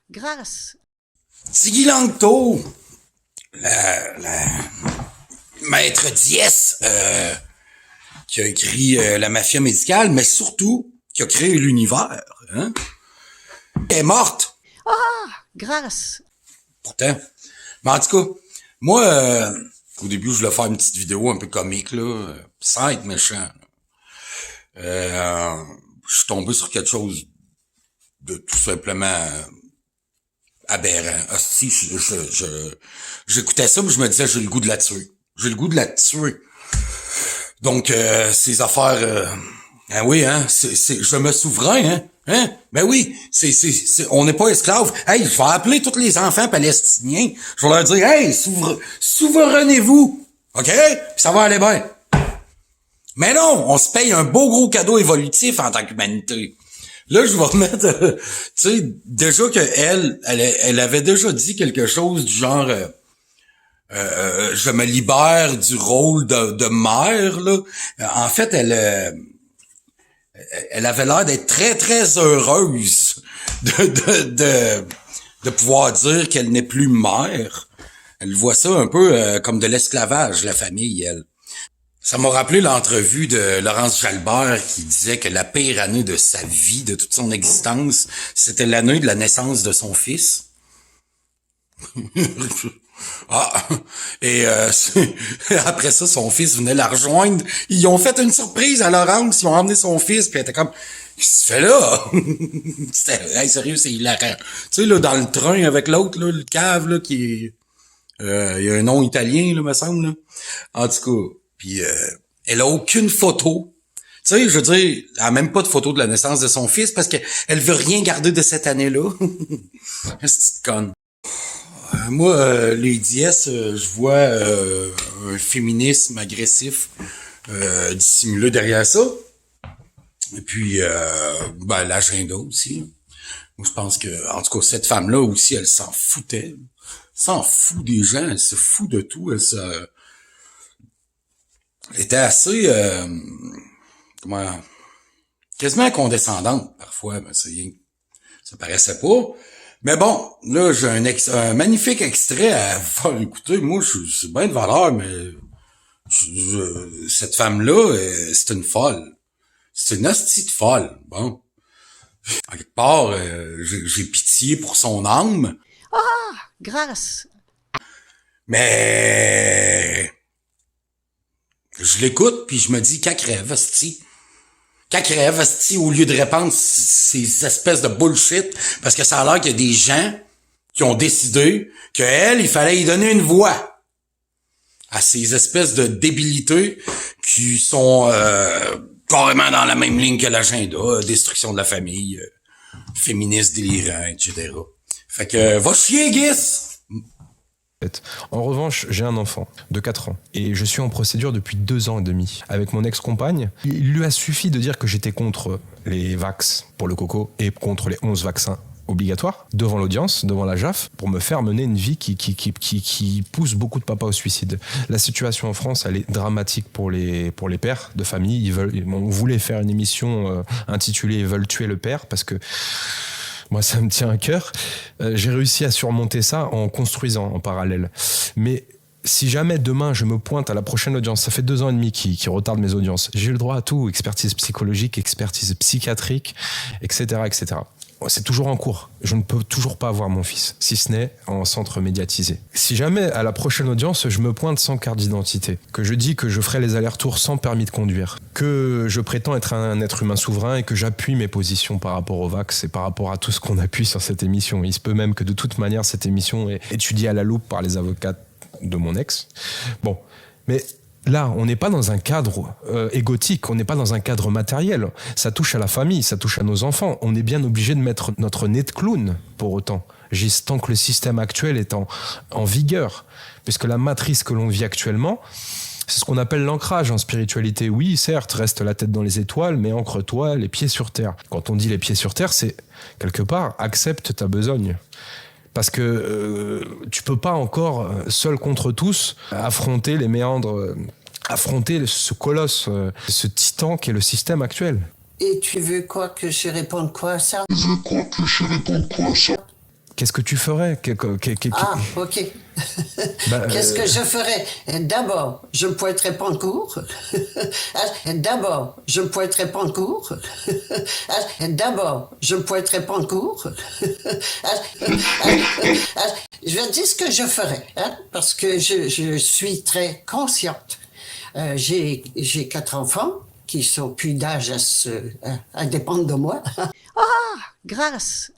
Grâce. Tiggy Langto, la maître Diès, qui a écrit La Mafia médicale, mais surtout qui a créé l'univers, hein, est morte. Grâce. Pourtant. Mais en tout cas, moi, au début, je voulais faire une petite vidéo un peu comique, là, sans être méchant. Je suis tombé sur quelque chose de tout simplement aberrant. Si j'écoutais ça, mais je me disais, j'ai le goût de la tuer. J'ai le goût de la tuer. Donc, ces affaires... ah oui, hein, je me souverain, hein, ben oui, on n'est pas esclaves. Hey, je vais appeler tous les enfants palestiniens. Je vais leur dire, hey, souverainez-vous, ok? Puis ça va aller bien. Mais non, on se paye un beau gros cadeau évolutif en tant qu'humanité. Là, je vais remettre, tu sais, déjà que elle avait déjà dit quelque chose du genre, je me libère du rôle de mère, là. En fait, elle avait l'air d'être très, très heureuse de pouvoir dire qu'elle n'est plus mère. Elle voit ça un peu comme de l'esclavage, la famille, elle. Ça m'a rappelé l'entrevue de Laurence Jalbert qui disait que la pire année de sa vie, de toute son existence, c'était l'année de la naissance de son fils. Et après ça, son fils venait la rejoindre. Ils ont fait une surprise à Laurence, ils ont emmené son fils, puis elle était comme, qu'est-ce que tu fais là? C'était, hey, sérieux, c'est hilarant. Tu sais, là, dans le train avec l'autre, là, le cave, là, qui est, il y a un nom italien, là, me semble, là. En tout cas, puis elle a aucune photo. Tu sais, je veux dire, elle a même pas de photo de la naissance de son fils parce qu'elle veut rien garder de cette année-là. C'est conne. Moi, les Diès, je vois un féminisme agressif dissimulé derrière ça. Et puis, l'agenda aussi. Moi, je pense que, en tout cas, cette femme-là aussi, elle s'en foutait. Elle s'en fout des gens, elle se fout de tout. Elle était assez, quasiment condescendante parfois. Ben, ça paraissait pas. Mais bon, là, j'ai un magnifique extrait à vous faire écouter. Moi, c'est bien de valeur, mais cette femme-là, c'est une folle. C'est une hostie de folle. Bon. En quelque part, j'ai pitié pour son âme. Grâce. Mais je l'écoute, puis je me dis, qu'elle crève, hostie. Qu'elle crève, hostie, au lieu de répandre ces espèces de bullshit, parce que ça a l'air qu'il y a des gens qui ont décidé qu'elle, il fallait y donner une voix à ces espèces de débilités qui sont carrément dans la même ligne que l'agenda, destruction de la famille, féministe délirant, etc. Fait que, va chier, Guis! En revanche, j'ai un enfant de 4 ans et je suis en procédure depuis 2 ans et demi avec mon ex-compagne. Il lui a suffi de dire que j'étais contre les vax pour le coco et contre les 11 vaccins obligatoires devant l'audience, devant la JAF, pour me faire mener une vie qui pousse beaucoup de papas au suicide. La situation en France, elle est dramatique pour les pères de famille. On voulait faire une émission intitulée « Ils veulent tuer le père » parce que moi, ça me tient à cœur. J'ai réussi à surmonter ça en construisant en parallèle. Mais si jamais demain je me pointe à la prochaine audience, ça fait 2 ans et demi qui retarde mes audiences, j'ai le droit à tout, expertise psychologique, expertise psychiatrique, etc., etc. C'est toujours en cours. Je ne peux toujours pas voir mon fils, si ce n'est en centre médiatisé. Si jamais, à la prochaine audience, je me pointe sans carte d'identité, que je dis que je ferai les allers-retours sans permis de conduire, que je prétends être un être humain souverain et que j'appuie mes positions par rapport au vax et par rapport à tout ce qu'on appuie sur cette émission. Il se peut même que de toute manière, cette émission est étudiée à la loupe par les avocats de mon ex. Bon, mais là, on n'est pas dans un cadre égotique, on n'est pas dans un cadre matériel. Ça touche à la famille, ça touche à nos enfants. On est bien obligé de mettre notre nez de clown pour autant. Tant que le système actuel est en vigueur. Puisque la matrice que l'on vit actuellement, c'est ce qu'on appelle l'ancrage en spiritualité. Oui, certes, reste la tête dans les étoiles, mais ancre-toi les pieds sur terre. Quand on dit les pieds sur terre, c'est quelque part, accepte ta besogne. Parce que tu peux pas encore, seul contre tous, affronter les méandres, affronter ce colosse, ce titan qui est le système actuel. Et tu veux quoi que je réponde quoi à ça? Qu'est-ce que tu ferais? Ah, ok. Bah, Qu'est-ce que je ferais? D'abord, je me pointerais pas en cours. D'abord, je me pointerais pas en cours. D'abord, je me pointerais pas en cours. Je vais dire ce que je ferais, hein, parce que je suis très consciente. J'ai 4 enfants qui sont plus d'âge à dépendre de moi. grâce,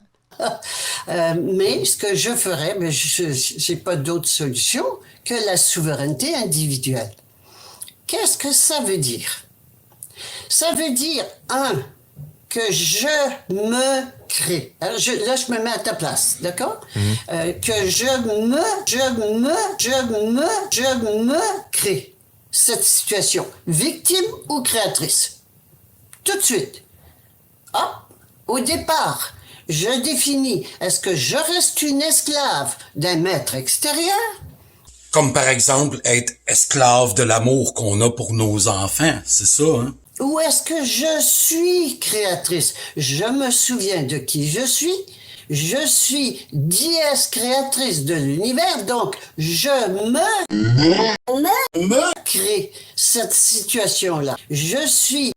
Mais ce que je ferais, mais je n'ai pas d'autre solution que la souveraineté individuelle. Qu'est-ce que ça veut dire? Ça veut dire, que je me crée. Alors là, je me mets à ta place, d'accord? Que je me crée cette situation, victime ou créatrice. Tout de suite. Au départ, je définis, est-ce que je reste une esclave d'un maître extérieur? Comme par exemple être esclave de l'amour qu'on a pour nos enfants, c'est ça, hein? Ou est-ce que je suis créatrice? Je me souviens de qui je suis. Je suis déesse créatrice de l'univers, donc je me crée cette situation-là. Je suis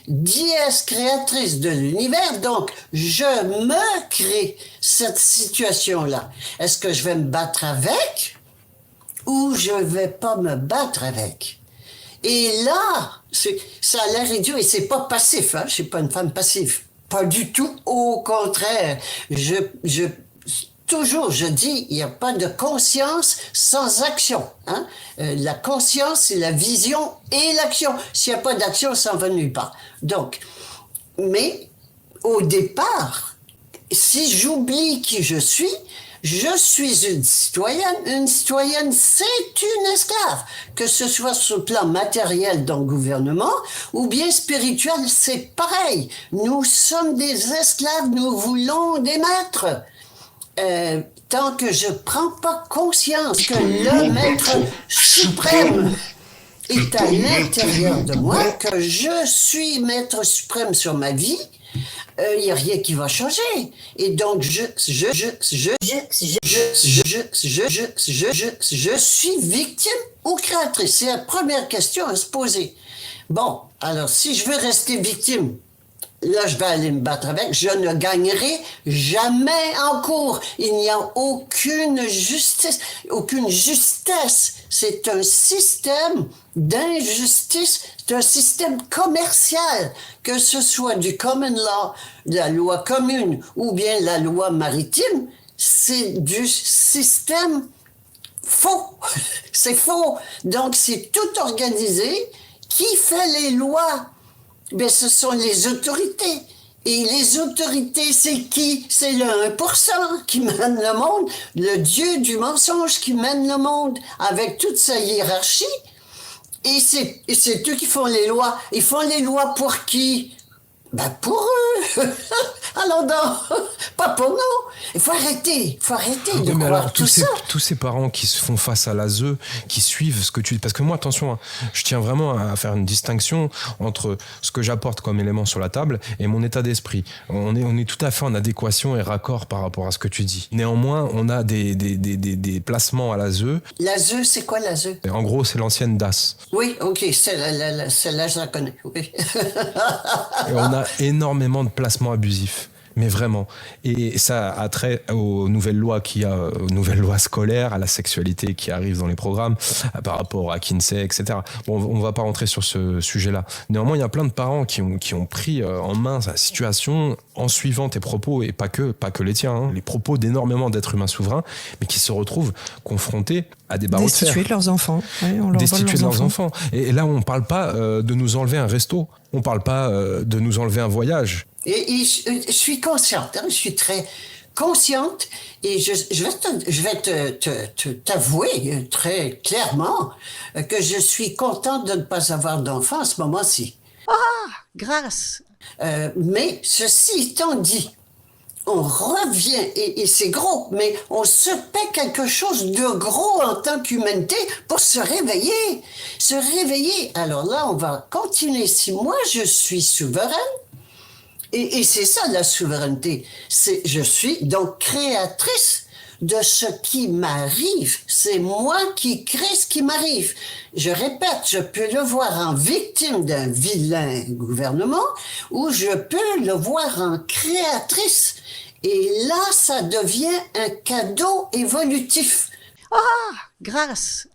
déesse créatrice de l'univers, donc je me crée cette situation-là. Est-ce que je vais me battre avec ou je vais pas me battre avec? Et là, ça a l'air idiot et c'est pas passif, hein? Je suis pas une femme passive. Pas du tout. Au contraire, toujours, je dis, il n'y a pas de conscience sans action. Hein? La conscience, c'est la vision et l'action. S'il n'y a pas d'action, ça ne va nulle part. Donc, mais au départ, si j'oublie qui je suis une citoyenne. Une citoyenne, c'est une esclave. Que ce soit sur le plan matériel dans le gouvernement ou bien spirituel, c'est pareil. Nous sommes des esclaves, nous voulons des maîtres. Tant que je prends pas conscience que le maître suprême est à l'intérieur de moi, que je suis maître suprême sur ma vie, il n'y a rien qui va changer. Et donc, je suis victime ou créatrice. C'est la première question à se poser. Bon, alors, si je veux rester victime, là, je vais aller me battre avec. Je ne gagnerai jamais en cours. Il n'y a aucune justice, aucune justesse. C'est un système d'injustice, c'est un système commercial. Que ce soit du common law, la loi commune, ou bien la loi maritime, c'est du système faux. C'est faux. Donc, c'est tout organisé. Qui fait les lois? Ben, ce sont les autorités. Et les autorités, c'est qui? C'est le 1% qui mène le monde, le dieu du mensonge qui mène le monde avec toute sa hiérarchie. Et c'est eux qui font les lois. Ils font les lois pour qui? Ben pour eux. Alors non, pas pour nous. Il faut arrêter de mais croire alors, tout ça. tous ces parents qui se font face à l'ASE, qui suivent ce que tu... Parce que moi, attention, hein, je tiens vraiment à faire une distinction entre ce que j'apporte comme élément sur la table et mon état d'esprit. On est tout à fait en adéquation et raccord par rapport à ce que tu dis. Néanmoins, on a des placements à l'ASE. L'ASE, c'est quoi l'ASE? En gros, c'est l'ancienne DAS. Oui, ok, celle-là, je la connais. Oui. Et on a énormément de placements abusifs. Mais vraiment. Et ça a trait aux nouvelles lois aux nouvelles lois scolaires, à la sexualité qui arrive dans les programmes, par rapport à Kinsey, etc. Bon, on va pas rentrer sur ce sujet-là. Néanmoins, il y a plein de parents qui ont pris en main la situation en suivant tes propos, et pas que les tiens, hein, les propos d'énormément d'êtres humains souverains, mais qui se retrouvent confrontés à des barreaux de fer. Destituer de leurs enfants. Ouais, on leur Destituer vole de leurs enfants. Et là, on parle pas de nous enlever un resto. On parle pas de nous enlever un voyage. Et je suis consciente, hein, je suis très consciente et je vais t'avouer très clairement que je suis contente de ne pas avoir d'enfant à ce moment-ci. grâce, Mais ceci étant dit, on revient, et c'est gros, mais on se paie quelque chose de gros en tant qu'humanité pour se réveiller. Se réveiller. Alors là, on va continuer. Si moi, je suis souveraine, et c'est ça la souveraineté, je suis donc créatrice de ce qui m'arrive. C'est moi qui crée ce qui m'arrive. Je répète, je peux le voir en victime d'un vilain gouvernement ou je peux le voir en créatrice. Et là, ça devient un cadeau évolutif. Ah, grâce